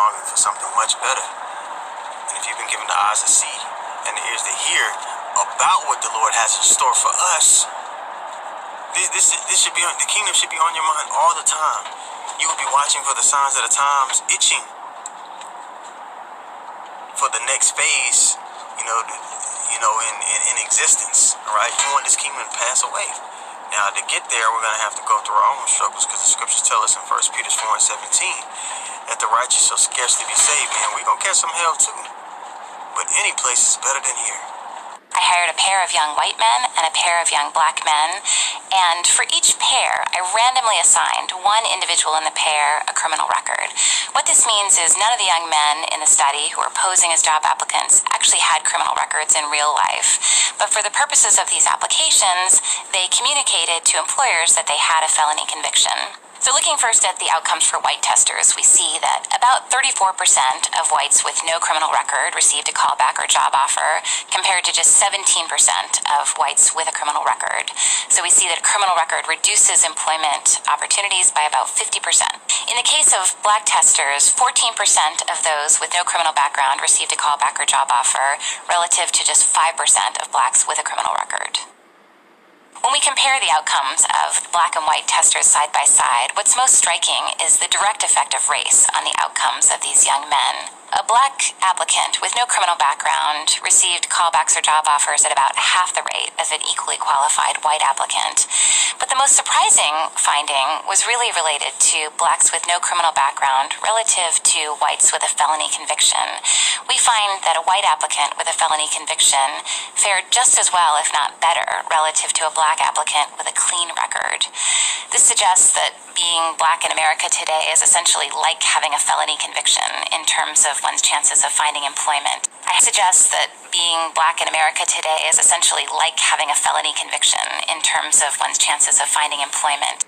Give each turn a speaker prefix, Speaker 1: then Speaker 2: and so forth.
Speaker 1: longing for something much better. And if you've been given the eyes to see and the ears to hear about what the Lord has in store for us, this should be the kingdom should be on your mind all the time. You will be watching for the signs of the times, itching for the next phase, in existence. All right, you want this kingdom to pass away. Now, to get there, we're going to have to go through our own struggles, because the scriptures tell us in 1 Peter 4:17 that the righteous shall scarcely be saved. Man, we're going to catch some hell too. But any place is better than here.
Speaker 2: I hired a pair of young white men and a pair of young black men, and for each pair, I randomly assigned one individual in the pair a criminal record. What this means is none of the young men in the study who were posing as job applicants actually had criminal records in real life. But for the purposes of these applications, they communicated to employers that they had a felony conviction. So looking first at the outcomes for white testers, we see that about 34% of whites with no criminal record received a callback or job offer, compared to just 17% of whites with a criminal record. So we see that a criminal record reduces employment opportunities by about 50%. In the case of black testers, 14% of those with no criminal background received a callback or job offer, relative to just 5% of blacks with a criminal record. When we compare the outcomes of black and white testers side by side, what's most striking is the direct effect of race on the outcomes of these young men. A black applicant with no criminal background received callbacks or job offers at about half the rate of an equally qualified white applicant. But the most surprising finding was really related to blacks with no criminal background relative to whites with a felony conviction. We find that a white applicant with a felony conviction fared just as well, if not better, relative to a black applicant with a clean record. This suggests that being black in America today is essentially like having a felony conviction in terms of one's chances of finding employment. I suggest that being black in America today is essentially like having a felony conviction in terms of one's chances of finding employment.